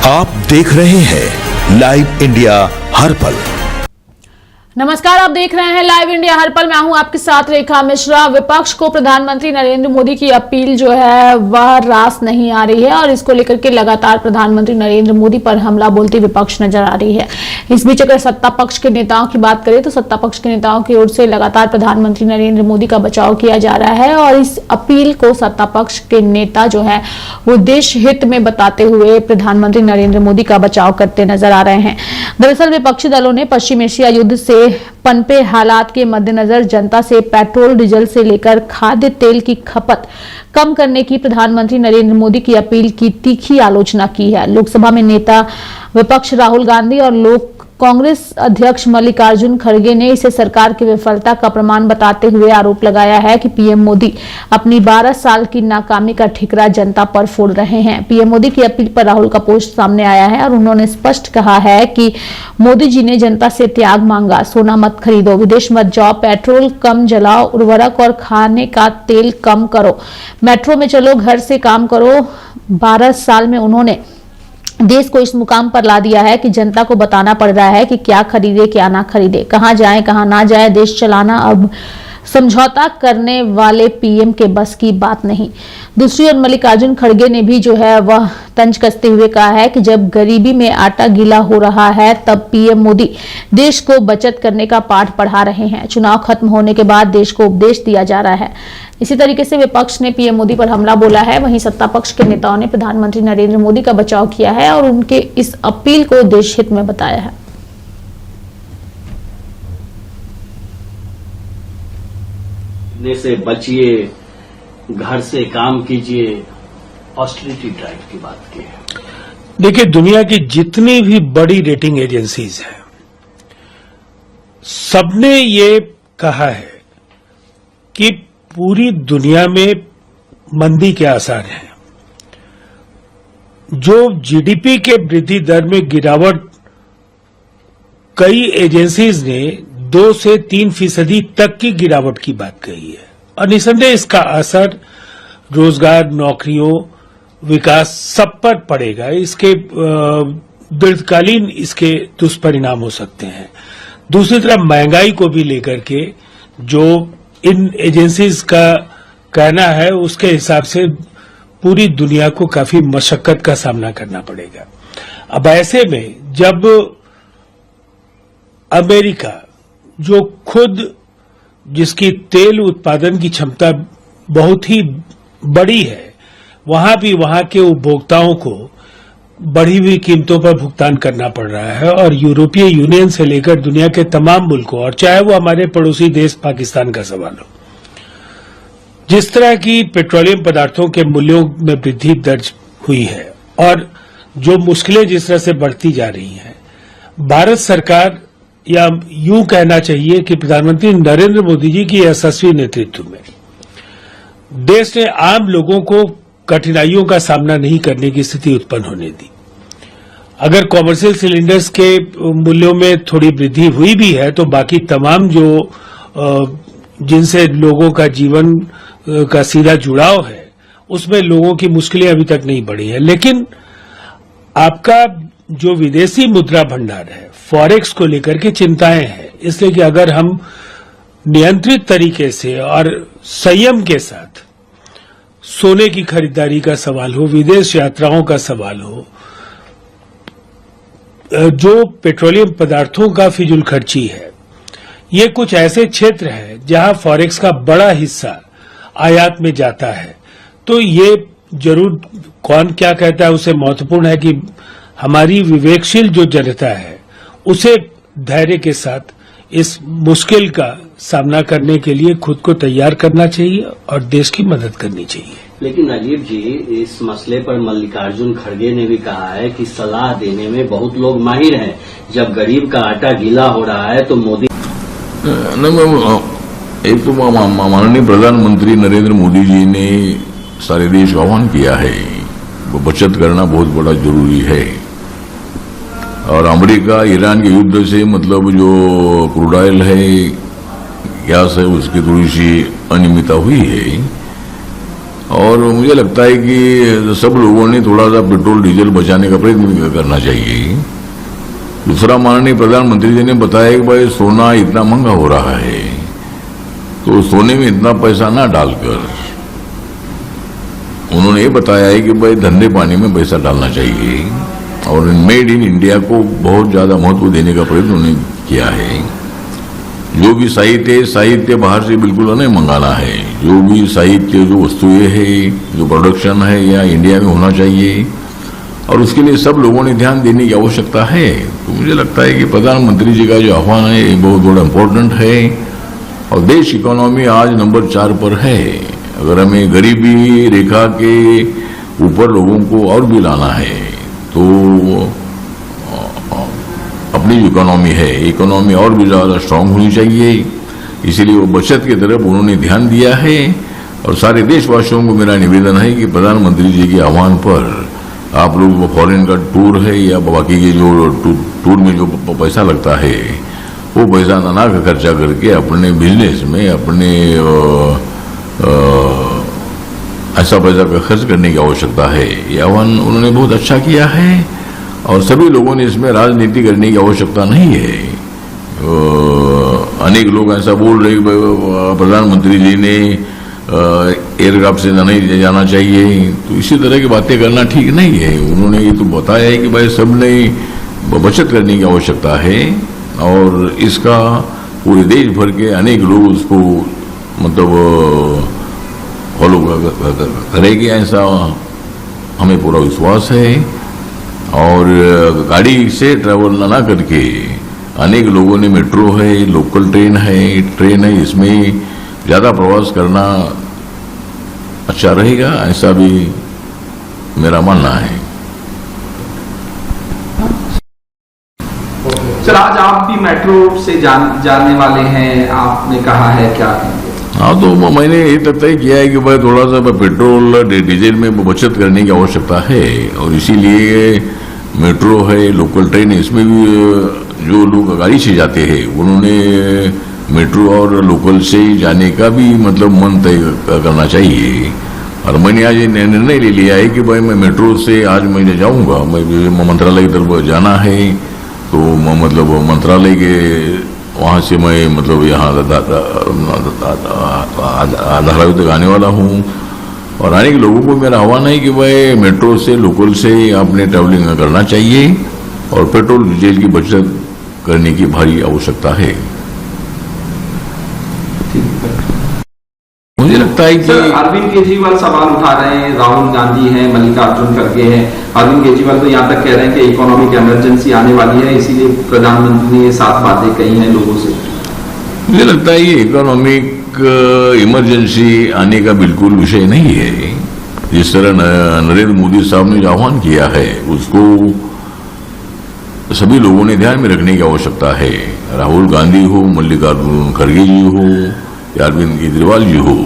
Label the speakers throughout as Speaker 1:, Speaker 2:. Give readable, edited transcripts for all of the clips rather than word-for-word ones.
Speaker 1: आप देख रहे हैं लाइव इंडिया हर पल।
Speaker 2: नमस्कार, आप देख रहे हैं लाइव इंडिया हर पल। मैं हूं आपके साथ रेखा मिश्रा। विपक्ष को प्रधानमंत्री नरेंद्र मोदी की अपील जो है वह रास नहीं आ रही है और इसको लेकर के लगातार प्रधानमंत्री नरेंद्र मोदी पर हमला बोलती विपक्ष नजर आ रही है। इस बीच अगर सत्ता पक्ष के नेताओं की बात करें तो सत्ता पक्ष के नेताओं की ओर से लगातार प्रधानमंत्री नरेंद्र मोदी का बचाव किया जा रहा है और इस अपील को सत्ता पक्ष के नेता जो है वो देश हित में बताते हुए प्रधानमंत्री नरेंद्र मोदी का बचाव करते नजर आ रहे हैं। दरअसल विपक्षी दलों ने पश्चिम एशिया युद्ध से पनपे हालात के मद्देनजर जनता से पेट्रोल डीजल से लेकर खाद्य तेल की खपत कम करने की प्रधानमंत्री नरेंद्र मोदी की अपील की तीखी आलोचना की है। लोकसभा में नेता विपक्ष राहुल गांधी और कांग्रेस अध्यक्ष मल्लिकार्जुन खड़गे ने इसे सरकार की विफलता का प्रमाण बताते हुए आरोप लगाया है कि पीएम मोदी अपनी 12 साल की नाकामी का ठिकरा जनता पर फोड़ रहे हैं। पीएम मोदी की अपील पर राहुल का पोस्ट सामने आया है और उन्होंने स्पष्ट कहा है कि मोदी जी ने जनता से त्याग मांगा, सोना मत खरीदो, विदेश मत जाओ, पेट्रोल कम जलाओ, उर्वरक और खाने का तेल कम करो, मेट्रो में चलो, घर से काम करो। 12 साल में उन्होंने देश को इस मुकाम पर ला दिया है कि जनता को बताना पड़ रहा है कि क्या खरीदे क्या ना खरीदे, कहां जाए कहां ना जाए। देश चलाना अब समझौता करने वाले पीएम के बस की बात नहीं। दूसरी ओर मल्लिकार्जुन खड़गे ने भी जो है वह तंज कसते हुए कहा है कि जब गरीबी में आटा गीला हो रहा है तब पीएम मोदी देश को बचत करने का पाठ पढ़ा रहे हैं। चुनाव खत्म होने के बाद देश को उपदेश दिया जा रहा है। इसी तरीके से विपक्ष ने पीएम मोदी पर हमला बोला है। वहीं सत्ता पक्ष के नेताओं ने प्रधानमंत्री नरेंद्र मोदी का बचाव किया है और उनके इस अपील को देश हित में बताया है।
Speaker 3: से बचिए, घर से काम कीजिए, ऑस्टेरिटी ड्राइव की बात की है।
Speaker 4: देखिए, दुनिया की जितनी भी बड़ी रेटिंग एजेंसीज हैं सबने ये कहा है कि पूरी दुनिया में मंदी के आसार हैं। जो जीडीपी के वृद्धि दर में गिरावट कई एजेंसीज ने 2 से 3% तक की गिरावट की बात कही है और निसंदेह इसका असर रोजगार, नौकरियों, विकास सब पर पड़ेगा। इसके दीर्घकालीन इसके दुष्परिणाम हो सकते हैं। दूसरी तरफ महंगाई को भी लेकर के जो इन एजेंसीज का कहना है उसके हिसाब से पूरी दुनिया को काफी मशक्कत का सामना करना पड़ेगा। अब ऐसे में जब अमेरिका जो खुद जिसकी तेल उत्पादन की क्षमता बहुत ही बड़ी है, वहां भी वहां के उपभोक्ताओं को बढ़ी हुई कीमतों पर भुगतान करना पड़ रहा है और यूरोपीय यूनियन से लेकर दुनिया के तमाम मुल्कों और चाहे वो हमारे पड़ोसी देश पाकिस्तान का सवाल हो, जिस तरह की पेट्रोलियम पदार्थों के मूल्यों में वृद्धि दर्ज हुई है और जो मुश्किलें जिस तरह से बढ़ती जा रही हैं, भारत सरकार या यूं कहना चाहिए कि प्रधानमंत्री नरेंद्र मोदी जी की यशस्वी नेतृत्व में देश ने आम लोगों को कठिनाइयों का सामना नहीं करने की स्थिति उत्पन्न होने दी। अगर कॉमर्शियल सिलेंडर्स के मूल्यों में थोड़ी वृद्धि हुई भी है तो बाकी तमाम जो जिनसे लोगों का जीवन का सीधा जुड़ाव है उसमें लोगों की मुश्किलें अभी तक नहीं बढ़ी है। लेकिन आपका जो विदेशी मुद्रा भंडार है, फॉरेक्स को लेकर के चिंताएं हैं, इसलिए कि अगर हम नियंत्रित तरीके से और संयम के साथ सोने की खरीदारी का सवाल हो, विदेश यात्राओं का सवाल हो, जो पेट्रोलियम पदार्थों का फिजूल खर्ची है, ये कुछ ऐसे क्षेत्र हैं जहां फॉरेक्स का बड़ा हिस्सा आयात में जाता है। तो ये जरूर कौन क्या कहता है उसे महत्वपूर्ण है कि हमारी विवेकशील जो जनता है उसे धैर्य के साथ इस मुश्किल का सामना करने के लिए खुद को तैयार करना चाहिए और देश की मदद करनी चाहिए।
Speaker 3: लेकिन राजीव जी, इस मसले पर मल्लिकार्जुन खड़गे ने भी कहा है कि सलाह देने में बहुत लोग माहिर हैं। जब गरीब का आटा गीला हो रहा है तो मोदी
Speaker 5: एक तो माननीय प्रधानमंत्री नरेंद्र मोदी जी ने सारे देश का आह्वान किया है, वो बचत करना बहुत बड़ा जरूरी है। और अमेरिका ईरान के युद्ध से मतलब जो क्रूड ऑयल है, गैस है, उसकी थोड़ी सी अनियमितता हुई है। और मुझे लगता है कि सब लोगों ने थोड़ा सा पेट्रोल डीजल बचाने का प्रयत्न करना चाहिए। दूसरा, माननीय प्रधानमंत्री जी ने बताया कि भाई सोना इतना महंगा हो रहा है, तो सोने में इतना पैसा ना डालकर उन्होंने ये बताया है कि भाई धंधे पानी में पैसा डालना चाहिए और मेड इन इंडिया को बहुत ज्यादा महत्व देने का प्रयत्न उन्होंने किया है। जो भी साहित्य बाहर से बिल्कुल नहीं मंगाना है। जो भी साहित्य, जो वस्तुएं है, जो प्रोडक्शन है, या इंडिया में होना चाहिए और उसके लिए सब लोगों ने ध्यान देने की आवश्यकता है। तो मुझे लगता है कि प्रधानमंत्री जी का जो आह्वान है ये बहुत बड़ा इम्पोर्टेंट है और देश इकोनॉमी आज नंबर 4 पर है। अगर हमें गरीबी रेखा के ऊपर लोगों को और भी लाना है तो अपनी जो इकोनॉमी है, इकोनॉमी और भी ज़्यादा स्ट्रांग होनी चाहिए। इसीलिए वो बचत की तरफ उन्होंने ध्यान दिया है और सारे देशवासियों को मेरा निवेदन है कि प्रधानमंत्री जी के आह्वान पर आप लोग फॉरेन का टूर है या बाकी के जो टूर में जो पैसा लगता है वो पैसा ना खर्चा करके अपने बिजनेस में अपने ऐसा पैसा का खर्च करने की आवश्यकता है। ये आह्वान उन्होंने बहुत अच्छा किया है और सभी लोगों ने इसमें राजनीति करने की आवश्यकता नहीं है। अनेक लोग ऐसा बोल रहे प्रधानमंत्री जी ने एयरक्राफ्ट से नहीं जाना चाहिए, तो इसी तरह की बातें करना ठीक नहीं है। उन्होंने ये तो बताया है कि भाई सबने बचत करने की आवश्यकता है और इसका पूरे देश भर के अनेक लोग उसको मतलब फॉलो करेंगे, ऐसा हमें पूरा विश्वास है। और गाड़ी से ट्रैवल ना करके अनेक लोगों ने मेट्रो है, लोकल ट्रेन है, इसमें ज़्यादा प्रवास करना अच्छा रहेगा, ऐसा भी मेरा मानना है।
Speaker 6: सर, आज आप भी मेट्रो से जाने वाले हैं, आपने कहा है क्या?
Speaker 5: हाँ, तो मैंने ये तय किया है कि भाई थोड़ा सा पेट्रोल डीजल में बचत करने की आवश्यकता है और इसीलिए मेट्रो है, लोकल ट्रेन, इसमें भी जो लोग गाड़ी से जाते हैं उन्होंने मेट्रो और लोकल से जाने का भी मतलब मन तय करना चाहिए। और मैंने आज ये निर्णय ले लिया है कि भाई मैं मेट्रो से आज मैं जाऊंगा। मैं मंत्रालय की तरफ जाना है तो मतलब मंत्रालय के वहाँ से मैं मतलब यहाँ धारावी तक आने वाला हूँ और अनेक लोगों को मेरा आह्वान है कि भाई मेट्रो से, लोकल से आपने ट्रैवलिंग करना चाहिए और पेट्रोल डीजल की बचत करने की भारी आवश्यकता है। मुझे लगता है कि
Speaker 6: अरविंद केजरीवाल सवाल उठा रहे हैं, राहुल गांधी हैं, मल्लिकार्जुन खड़गे हैं। अरविंद केजरीवाल तो यहाँ तक कह रहे हैं कि इकोनॉमिक इमरजेंसी आने वाली है, इसीलिए प्रधानमंत्री ने ये 7 बातें कही हैं लोगों से।
Speaker 5: मुझे लगता है ये इकोनॉमिक इमरजेंसी आने का बिल्कुल विषय नहीं है। जिस तरह नरेंद्र मोदी साहब ने जो आह्वान किया है उसको सभी लोगों ने ध्यान में रखने की आवश्यकता है। राहुल गांधी हो, मल्लिकार्जुन खड़गे जी हो या अरविंद केजरीवाल जी हो,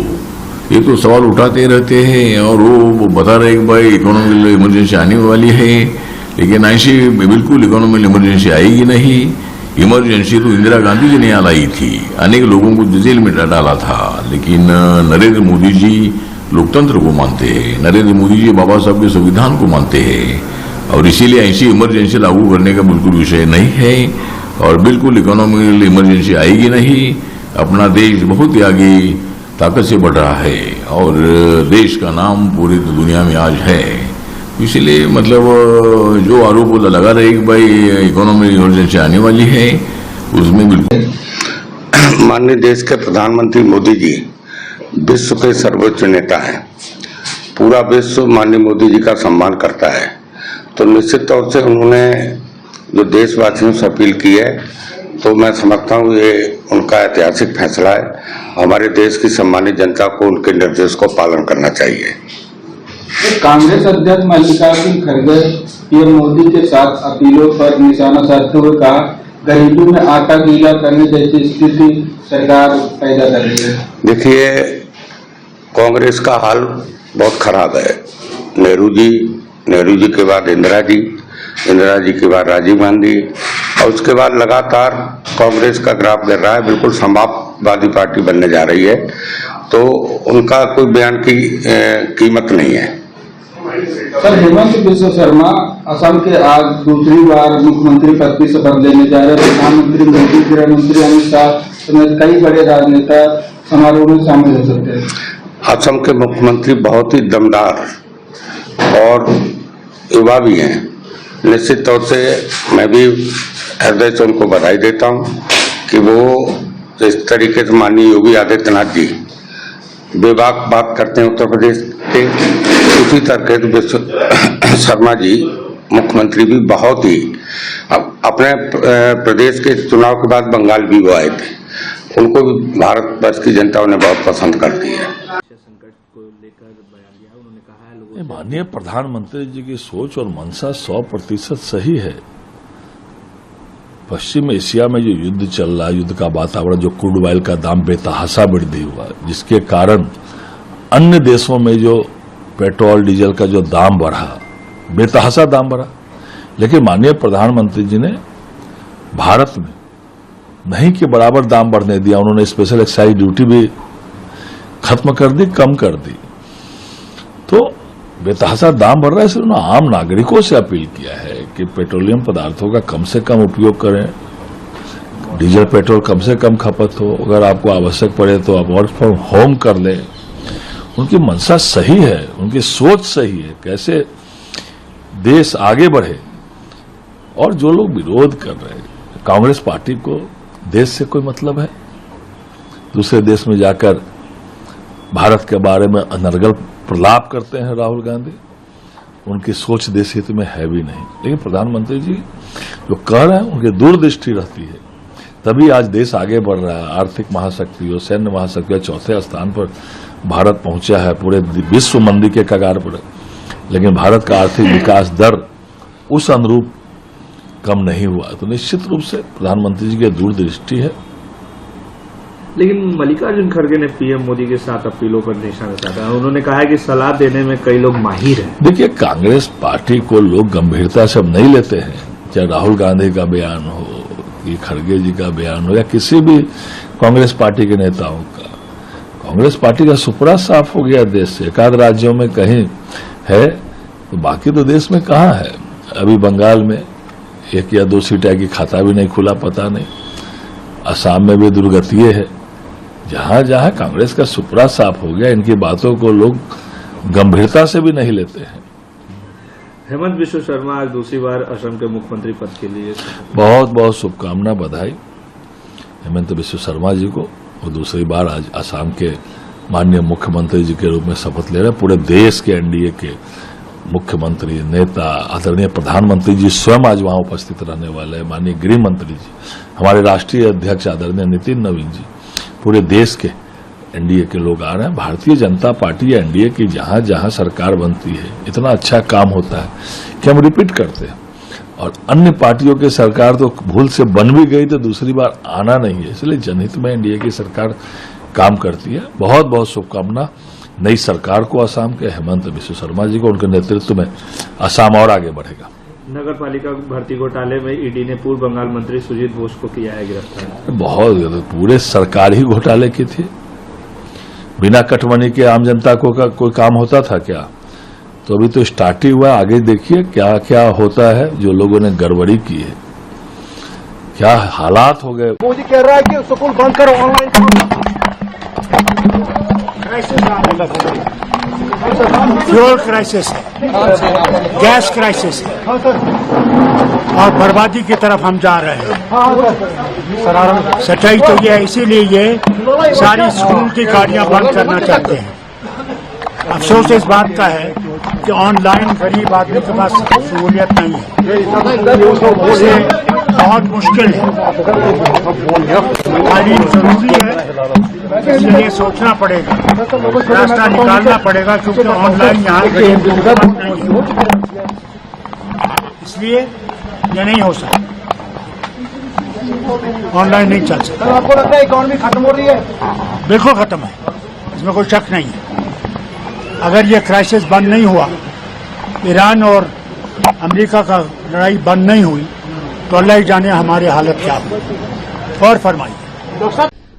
Speaker 5: ये तो सवाल उठाते रहते हैं और वो बता रहे कि भाई इकोनॉमिक इमरजेंसी आने वाली है, लेकिन ऐसी बिल्कुल इकोनॉमिक इमरजेंसी आएगी नहीं। इमरजेंसी तो इंदिरा गांधी जी ने लाई थी, अनेक लोगों को जेल में डाला था, लेकिन नरेंद्र मोदी जी लोकतंत्र को मानते हैं, नरेंद्र मोदी जी बाबा साहब के संविधान को मानते हैं और इसीलिए ऐसी इमरजेंसी लागू करने का बिल्कुल विषय नहीं है और बिल्कुल इकोनॉमिक इमरजेंसी आएगी नहीं। अपना देश बहुत ही आगे ताकत से बढ़ रहा है और देश का नाम पूरी दुनिया में आज है। इसलिए मतलब जो आरोप लगा रहे कि भाई इकोनॉमिक इमरजेंसी आने वाली है, उसमें बिल्कुल
Speaker 7: माननीय देश के प्रधानमंत्री मोदी जी विश्व के सर्वोच्च नेता हैं। पूरा विश्व माननीय मोदी जी का सम्मान करता है, तो निश्चित तौर से उन्होंने जो देशवासियों से अपील की है तो मैं समझता हूँ ये उनका ऐतिहासिक फैसला है। हमारे देश की सम्मानित जनता को उनके निर्देश को पालन करना चाहिए।
Speaker 8: कांग्रेस अध्यक्ष मल्लिकार्जुन खड़गे पीएम मोदी के साथ अपीलों पर निशाना साधते हुए कहा, गरीबों में आटा गीला करने जैसी स्थिति सरकार पैदा कर रही है। देखिए,
Speaker 7: कांग्रेस का हाल बहुत खराब है। नेहरू जी के बाद इंदिरा जी के बाद राजीव गांधी और उसके बाद लगातार कांग्रेस का ग्राफ गिर रहा है, बिल्कुल समाजवादी पार्टी बनने जा रही है। तो उनका कोई बयान की कीमत नहीं है।
Speaker 8: सर, हेमंत बिश्व शर्मा असम के आज दूसरी बार मुख्यमंत्री पद की शपथ लेने जा रहे। प्रधानमंत्री मोदी, गृह मंत्री अमित शाह समेत कई बड़े राजनेता समारोह में शामिल हो सकते हैं।
Speaker 7: असम के मुख्यमंत्री बहुत ही दमदार और युवा भी हैं। निश्चित तौर से मैं भी हृदय से उनको बधाई देता हूं कि वो इस तरीके से माननीय योगी आदित्यनाथ जी बेबाक बात करते हैं उत्तर प्रदेश के, उसी तरह विश्व शर्मा जी मुख्यमंत्री भी बहुत ही अपने प्रदेश के चुनाव के बाद बंगाल भी वो आए थे, उनको भी भारत वर्ष की जनता ने बहुत पसंद करती है।
Speaker 5: माननीय प्रधानमंत्री जी की सोच और मंशा 100% सही है। पश्चिम एशिया में जो युद्ध चल रहा है, युद्ध का वातावरण, जो क्रूड ऑयल का दाम बेतहाशा वृद्धि हुआ, जिसके कारण अन्य देशों में जो पेट्रोल डीजल का जो दाम बढ़ा, बेतहाशा दाम बढ़ा, लेकिन माननीय प्रधानमंत्री जी ने भारत में नहीं के बराबर दाम बढ़ने दिया। उन्होंने स्पेशल एक्साइज ड्यूटी भी खत्म कर दी, कम कर दी। तो बेतहाशा दाम बढ़ रहा है, इसलिए उन्होंने आम नागरिकों से अपील किया है कि पेट्रोलियम पदार्थों का कम से कम उपयोग करें, डीजल पेट्रोल कम से कम खपत हो, अगर आपको आवश्यक पड़े तो आप वर्क फ्रॉम होम कर लें। उनकी मंशा सही है, उनकी सोच सही है, कैसे देश आगे बढ़े। और जो लोग विरोध कर रहे हैं, कांग्रेस पार्टी को देश से कोई मतलब है? दूसरे देश में जाकर भारत के बारे में अनर्गल प्रलाप करते हैं राहुल गांधी, उनकी सोच देश हित में है भी नहीं। लेकिन प्रधानमंत्री जी जो कह रहे हैं, उनकी दूरदृष्टि रहती है, तभी आज देश आगे बढ़ रहा है। आर्थिक महाशक्ति हो, सैन्य महाशक्ति हो, 4थे स्थान पर भारत पहुंचा है, पूरे विश्व मंदी के कगार पर। लेकिन भारत का आर्थिक विकास दर उस अनुरूप कम नहीं हुआ। तो निश्चित रूप से प्रधानमंत्री जी की दूरदृष्टि है।
Speaker 9: लेकिन मल्लिकार्जुन खड़गे ने पीएम मोदी के साथ अपीलों पर निशाना साधा है। उन्होंने कहा है कि सलाह देने में कई लोग माहिर हैं।
Speaker 5: देखिए, कांग्रेस पार्टी को लोग गंभीरता से अब नहीं लेते हैं, चाहे राहुल गांधी का बयान हो, कि खड़गे जी का बयान हो, या किसी भी कांग्रेस पार्टी के नेताओं का। कांग्रेस पार्टी का सुपड़ा साफ हो गया देश से। एकाध राज्यों में कहीं है, तो बाकी तो देश में कहाँ है। अभी बंगाल में 1 या 2 सीटें की खाता भी नहीं खुला, पता नहीं। असम में भी दुर्गतिये है। जहां जहां कांग्रेस का सुपड़ा साफ हो गया, इनकी बातों को लोग गंभीरता से भी नहीं लेते हैं।
Speaker 9: हेमंत बिश्व शर्मा आज दूसरी बार असम के मुख्यमंत्री पद के लिए
Speaker 5: बहुत बहुत शुभकामना, बधाई हेमंत बिश्व शर्मा जी को। वो दूसरी बार आज असम के माननीय मुख्यमंत्री जी के रूप में शपथ ले रहे हैं। पूरे देश के एनडीए के मुख्यमंत्री, नेता, आदरणीय प्रधानमंत्री जी स्वयं आज वहां उपस्थित रहने वाले हैं। माननीय गृह मंत्री जी, हमारे राष्ट्रीय अध्यक्ष आदरणीय नितिन नवीन जी, पूरे देश के एनडीए के लोग आ रहे हैं। भारतीय जनता पार्टी या एनडीए की जहां जहां सरकार बनती है, इतना अच्छा काम होता है कि हम रिपीट करते हैं। और अन्य पार्टियों की सरकार तो भूल से बन भी गई तो दूसरी बार आना नहीं है। इसलिए जनहित में एनडीए की सरकार काम करती है। बहुत बहुत शुभकामना नई सरकार को, असम के हेमंत बिश्व शर्मा जी को। उनके नेतृत्व में असम और आगे बढ़ेगा।
Speaker 9: नगर पालिका भर्ती घोटाले में ईडी ने पूर्व बंगाल मंत्री सुजीत बोस को किया है गिरफ्तार।
Speaker 5: बहुत पूरे सरकार ही घोटाले की थी। बिना कटमनी के आम जनता को का कोई काम होता था क्या? तो अभी तो स्टार्ट ही हुआ, आगे देखिए क्या क्या होता है। जो लोगों ने गड़बड़ी की है, क्या हालात हो गए।
Speaker 10: मोदी कह रहा है कि स्कूल बंद करो, ऑनलाइन
Speaker 11: फ्यूल क्राइसिस है, गैस क्राइसिस है, और बर्बादी की तरफ हम जा रहे हैं। सच्चाई तो ये है, इसीलिए ये सारी स्कूल की गाड़ियां बंद करना चाहते हैं। अफसोस इस बात का है कि ऑनलाइन गरीब आदमी के पास सहूलियत नहीं है, इसे बहुत मुश्किल है। तालीम जरूरी है, इसलिए सोचना पड़ेगा, रास्ता निकालना पड़ेगा, क्योंकि ऑनलाइन यहाँ नहीं है, इसलिए ये नहीं हो सकता। ऑनलाइन नहीं चल सकता।
Speaker 10: आपको लगता है इकोनॉमी खत्म हो रही है?
Speaker 11: बिल्कुल खत्म है, इसमें कोई शक नहीं है। अगर ये क्राइसिस बंद नहीं हुआ, ईरान और अमेरिका का लड़ाई बंद नहीं हुई, तो अल्लाह ही जाने हमारी हालत क्या होगी। और फरमाइए।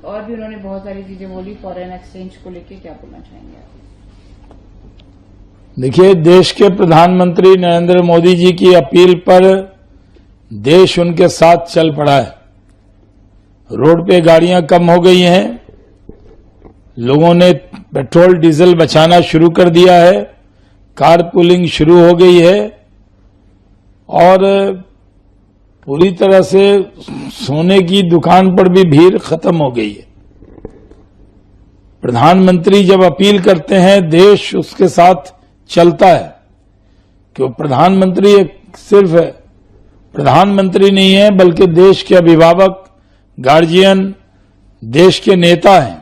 Speaker 12: और और भी उन्होंने बहुत सारी चीजें बोली, फॉरेन एक्सचेंज को लेके क्या बोलना चाहेंगे आप?
Speaker 11: देखिए, देश के प्रधानमंत्री नरेंद्र मोदी जी की अपील पर देश उनके साथ चल पड़ा है। रोड पे गाड़ियां कम हो गई हैं, लोगों ने पेट्रोल डीजल बचाना शुरू कर दिया है, कार पूलिंग शुरू हो गई है और पूरी तरह से सोने की दुकान पर भी भीड़ खत्म हो गई है। प्रधानमंत्री जब अपील करते हैं, देश उसके साथ चलता है, कि प्रधानमंत्री एक सिर्फ प्रधानमंत्री नहीं है, बल्कि देश के अभिभावक, गार्जियन, देश के नेता हैं।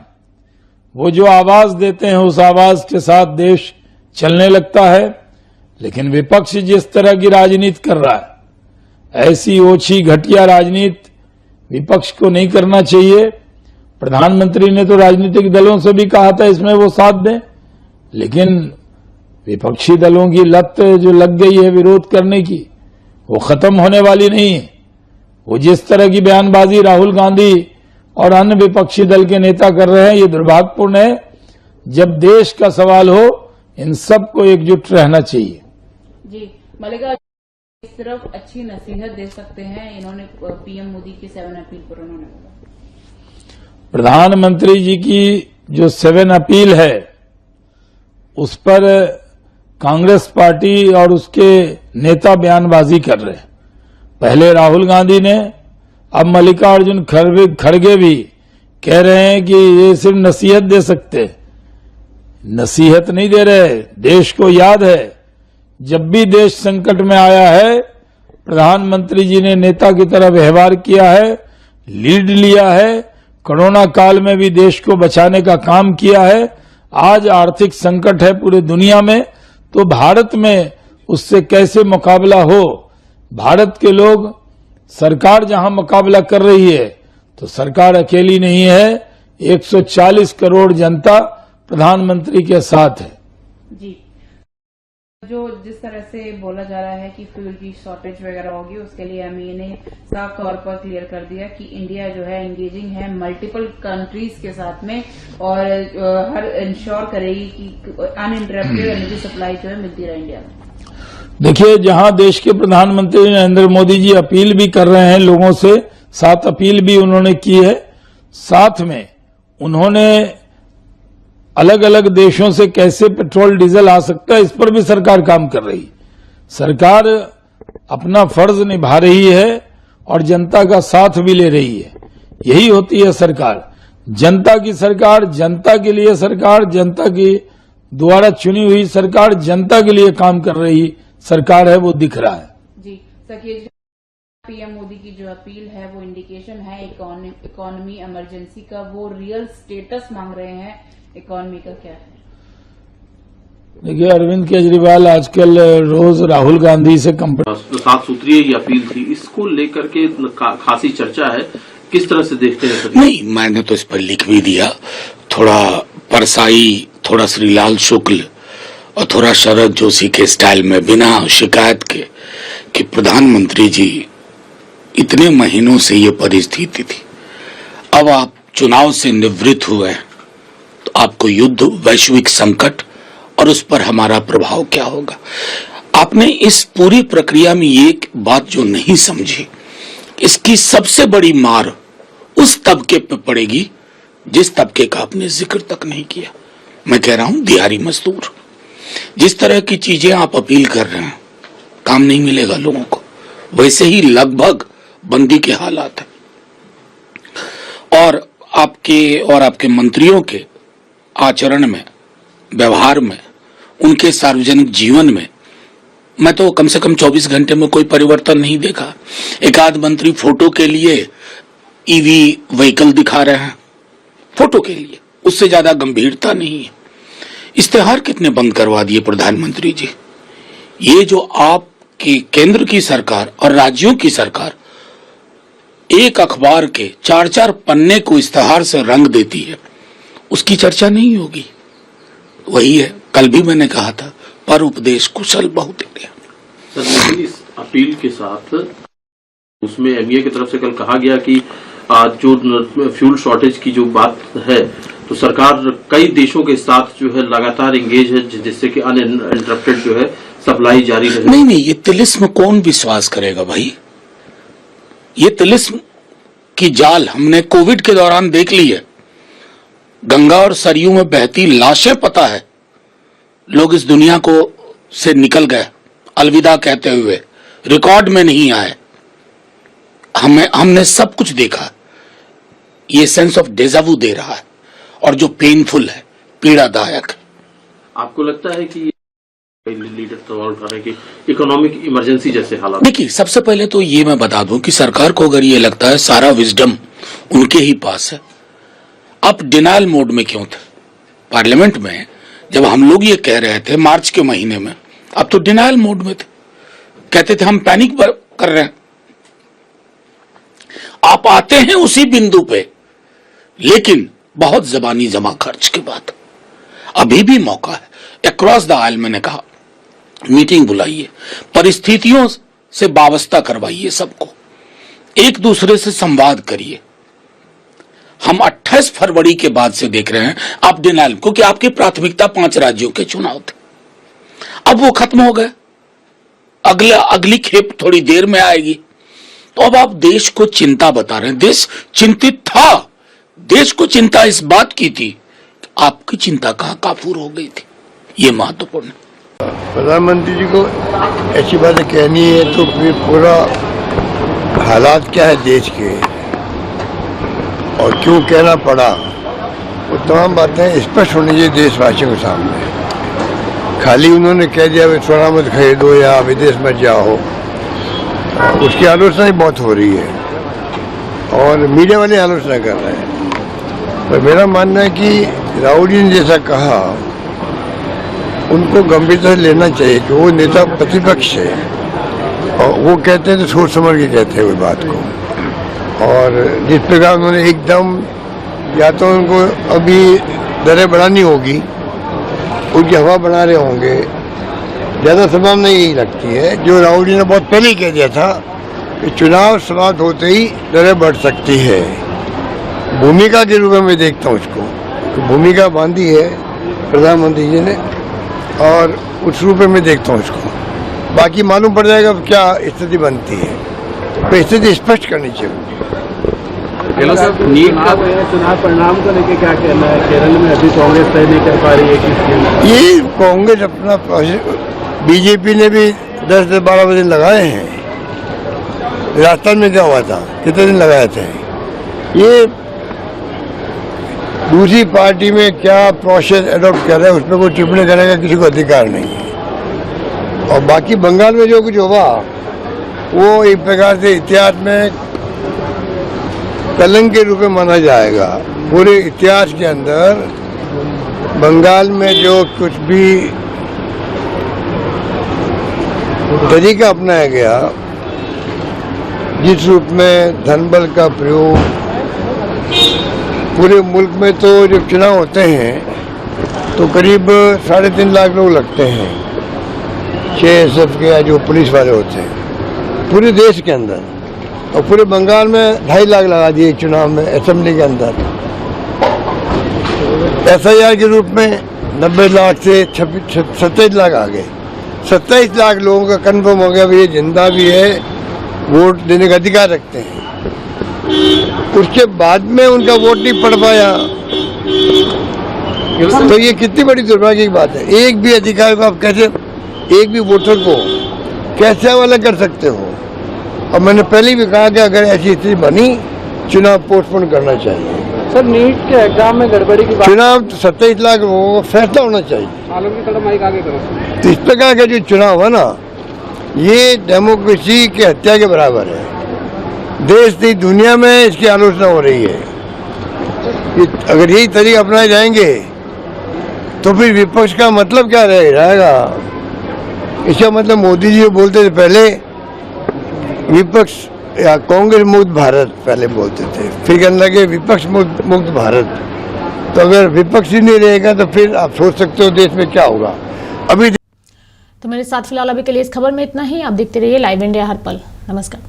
Speaker 11: वो जो आवाज देते हैं, उस आवाज के साथ देश चलने लगता है। लेकिन विपक्ष जिस तरह की राजनीति कर रहा है, ऐसी ओछी घटिया राजनीति विपक्ष को नहीं करना चाहिए। प्रधानमंत्री ने तो राजनीतिक दलों से भी कहा था इसमें वो साथ दें, लेकिन विपक्षी दलों की लत जो लग गई है विरोध करने की, वो खत्म होने वाली नहीं है। वो जिस तरह की बयानबाजी राहुल गांधी और अन्य विपक्षी दल के नेता कर रहे हैं, ये दुर्भाग्यपूर्ण है। जब देश का सवाल हो, इन सबको एकजुट रहना चाहिए।
Speaker 12: जी, मल्लिकार्जुन सिर्फ अच्छी नसीहत दे सकते हैं, इन्होंने पीएम मोदी की 7 अपील पर उन्होंने बोला।
Speaker 11: प्रधानमंत्री जी की जो 7 अपील है, उस पर कांग्रेस पार्टी और उसके नेता बयानबाजी कर रहे हैं। पहले राहुल गांधी ने, अब मल्लिकार्जुन खड़गे भी कह रहे हैं कि ये सिर्फ नसीहत दे सकते। नसीहत नहीं दे रहे। देश को याद है, जब भी देश संकट में आया है, प्रधानमंत्री जी ने नेता की तरह व्यवहार किया है, लीड लिया है। कोरोना काल में भी देश को बचाने का काम किया है। आज आर्थिक संकट है पूरे दुनिया में, तो भारत में उससे कैसे मुकाबला हो। भारत के लोग, सरकार जहां मुकाबला कर रही है, तो सरकार अकेली नहीं है। 140 करोड़ जनता प्रधानमंत्री के साथ है।
Speaker 12: जी, जो जिस तरह से बोला जा रहा है कि फ्यूल की शॉर्टेज वगैरह होगी, उसके लिए एमईए ने साफ तौर पर क्लियर कर दिया कि इंडिया जो है एंगेजिंग है मल्टीपल कंट्रीज के साथ में, और हर इंश्योर करेगी कि अनइंटरप्टेड एनर्जी सप्लाई जो है मिलती रहे इंडिया में।
Speaker 11: देखिए, जहां देश के प्रधानमंत्री नरेंद्र मोदी जी अपील भी कर रहे हैं लोगों से, 7 अपील भी उन्होंने की है, साथ में उन्होंने अलग अलग देशों से कैसे पेट्रोल डीजल आ सकता है, इस पर भी सरकार काम कर रही है। सरकार अपना फर्ज निभा रही है और जनता का साथ भी ले रही है। यही होती है सरकार, जनता की सरकार, जनता के लिए सरकार, जनता की द्वारा चुनी हुई सरकार, जनता के लिए काम कर रही सरकार है, वो दिख रहा है।
Speaker 12: जी, सखी, पीएम मोदी की जो अपील है वो इंडिकेशन है इकोनॉमी इमरजेंसी का, वो रियल स्टेटस मांग रहे हैं इकोनॉमी का, क्या है?
Speaker 11: देखिए, अरविंद केजरीवाल आजकल रोज राहुल गांधी से
Speaker 13: तो 7 सूत्रीय ही अपील थी, इसको लेकर के खासी चर्चा है, किस तरह से देखते हैं सर?
Speaker 7: नहीं, मैंने तो इस पर लिख भी दिया, थोड़ा परसाई, थोड़ा श्रीलाल शुक्ल और थोड़ा शरद जोशी के स्टाइल में, बिना शिकायत के, कि प्रधानमंत्री जी इतने महीनों से ये परिस्थिति थी, अब आप चुनाव से निवृत्त हुए, तो आपको युद्ध, वैश्विक संकट और उस पर हमारा प्रभाव क्या होगा। आपने इस पूरी प्रक्रिया में ये बात जो नहीं समझी, इसकी सबसे बड़ी मार उस तबके पे पड़ेगी जिस तबके का आपने जिक्र तक नहीं किया। मैं कह रहा हूं दिहाड़ी मजदूर। जिस तरह की चीजें आप अपील कर रहे हैं, काम नहीं मिलेगा लोगों को, वैसे ही लगभग बंदी के हालात है। और आपके मंत्रियों के आचरण में, व्यवहार में, उनके सार्वजनिक जीवन में मैं तो कम से कम 24 घंटे में कोई परिवर्तन नहीं देखा। एक आध मंत्री फोटो के लिए ईवी व्हीकल दिखा रहे हैं, फोटो के लिए, उससे ज्यादा गंभीरता नहीं है। इश्तेहार कितने बंद करवा दिए प्रधानमंत्री जी। ये जो आपकी केंद्र की सरकार और राज्यों की सरकार एक अखबार के 4-4 पन्ने को इश्तेहार से रंग देती है, उसकी चर्चा नहीं होगी। वही है, कल भी मैंने कहा था, पर उपदेश कुशल बहुत है।
Speaker 13: सर, इस अपील के साथ उसमें एमईए की तरफ से कल कहा गया कि आज जो फ्यूल शॉर्टेज की जो बात है, तो सरकार कई देशों के साथ जो है लगातार एंगेज है, जिससे कि अनइंटरप्टेड जो है सप्लाई जारी रहे।
Speaker 14: नहीं, ये तिलिस्म कौन विश्वास करेगा भाई? ये तिलिस्म की जाल हमने कोविड के दौरान देख ली है। गंगा और सरयू में बहती लाशें, पता है लोग इस दुनिया को से निकल गए अलविदा कहते हुए, रिकॉर्ड में नहीं आए। हमने सब कुछ देखा। ये सेंस ऑफ डेजावू दे रहा है और जो पेनफुल है, पीड़ादायक है।
Speaker 13: आपको लगता है कि लीडर सवाल उठा रहे हैं कि इकोनॉमिक इमरजेंसी जैसे हालात?
Speaker 14: देखिए, सबसे पहले तो ये मैं बता दूं कि सरकार को अगर ये लगता है सारा विजडम उनके ही पास है, आप डिनायल मोड में क्यों थे? पार्लियामेंट में जब हम लोग ये कह रहे थे मार्च के महीने में, अब तो डिनायल मोड में थे, कहते थे हम पैनिक कर रहे हैं। आप आते हैं उसी बिंदु पे, लेकिन बहुत जबानी जमा खर्च के बाद। अभी भी मौका है, अक्रॉस द आयल मैंने कहा, मीटिंग बुलाइए, परिस्थितियों से वाबस्ता करवाइए सबको, एक दूसरे से संवाद करिए। हम 28 फरवरी के बाद से देख रहे हैं आप डिनाइल, क्योंकि आपकी प्राथमिकता 5 राज्यों के चुनाव थे, अब वो खत्म हो गए, अगली खेप थोड़ी देर में आएगी। तो अब आप देश को चिंता बता रहे हैं। देश चिंतित था, देश को चिंता इस बात की थी, आपकी चिंता कहां काफूर हो गई थी, ये महत्वपूर्ण है।
Speaker 15: प्रधानमंत्री जी को ऐसी बातें कहनी है तो फिर पूरा हालात क्या है देश के और क्यों कहना पड़ा, वो तमाम बातें स्पष्ट होनी चाहिए देशवासियों के सामने। खाली उन्होंने कह दिया सोना मत खरीदो या विदेश मत जाओ, उसकी आलोचना ही बहुत हो रही है और मीडिया वाले आलोचना कर रहे हैं। पर मेरा मानना है कि राहुल जी ने जैसा कहा उनको गंभीरता से लेना चाहिए कि वो नेता प्रतिपक्ष है और वो कहते हैं तो सोच समझ के कहते हैं वो बात को। और जिस प्रकार उन्होंने एकदम, या तो उनको अभी दरें बढ़ानी होगी, उनकी हवा बना रहे होंगे, ज़्यादा संभावना यही लगती है जो राहुल जी ने बहुत पहले ही कह दिया था कि चुनाव समाप्त होते ही दरें बढ़ सकती है। भूमिका के रूप में मैं देखता हूँ उसको, तो भूमिका बांधी है प्रधानमंत्री जी ने और उस रूप में मैं देखता हूँ उसको। बाकी मालूम पड़ जाएगा क्या स्थिति बनती है, तो स्थिति स्पष्ट करनी चाहिए।
Speaker 9: चुनाव परिणाम को लेकर क्या कहना है? केरल में अभी कांग्रेस तय नहीं कर पा रही है।
Speaker 15: ये कांग्रेस अपना, बीजेपी ने भी 10-12 दिन लगाए हैं। राजस्थान में क्या हुआ था, कितने दिन लगाए थे? ये दूसरी पार्टी में क्या प्रोसेस एडॉप्ट कर रहे हैं उसमें कोई टिप्पणी करने का किसी को अधिकार नहीं है। और बाकी बंगाल में जो कुछ हुआ वो एक प्रकार से इतिहास में कलंक के रूप में माना जाएगा। पूरे इतिहास के अंदर बंगाल में जो कुछ भी तरीका अपनाया गया, जिस रूप में धनबल का प्रयोग, पूरे मुल्क में तो जब चुनाव होते हैं तो करीब 3.5 लाख लोग लगते हैं, 6 SF के या जो पुलिस वाले होते हैं पूरे देश के अंदर, और पूरे बंगाल में 2.5 लाख लगा दिए चुनाव में असेंबली के अंदर। SIR के रूप में 90 लाख से 27 लाख आ गए। 27 लाख लोगों का कन्फर्म हो गया ये जिंदा भी है, वोट देने का अधिकार रखते हैं। उसके बाद में उनका वोट नहीं पड़ पाया, तो ये कितनी बड़ी दुर्भाग्य की बात है। एक भी अधिकार को आप कैसे, एक भी वोटर को कैसे हवाला कर सकते हो? और मैंने पहले भी कहा कि अगर ऐसी स्थिति बनी, चुनाव पोस्टपोन करना चाहिए।
Speaker 10: सर, नीट के एग्जाम में गड़बड़ी की बात,
Speaker 15: चुनाव 27 लाख लोगों का फैसला होना चाहिए। तो इस प्रकार का जो चुनाव है ना, ये डेमोक्रेसी की हत्या के बराबर है। देश नहीं दुनिया में इसकी आलोचना हो रही है कि अगर यही तरीके अपनाए जाएंगे तो फिर विपक्ष का मतलब क्या रहेगा? इसका मतलब मोदी जी बोलते थे पहले विपक्ष या कांग्रेस मुक्त भारत पहले बोलते थे, फिर कहने लगे विपक्ष मुक्त भारत। तो अगर विपक्ष ही नहीं रहेगा तो फिर आप सोच सकते हो देश में क्या होगा। अभी
Speaker 2: तो मेरे साथ फिलहाल अभी के लिए इस खबर में इतना ही। आप देखते रहिए लाइव इंडिया हर पल। नमस्कार।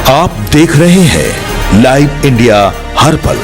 Speaker 1: आप देख रहे हैं लाइव इंडिया हर पल।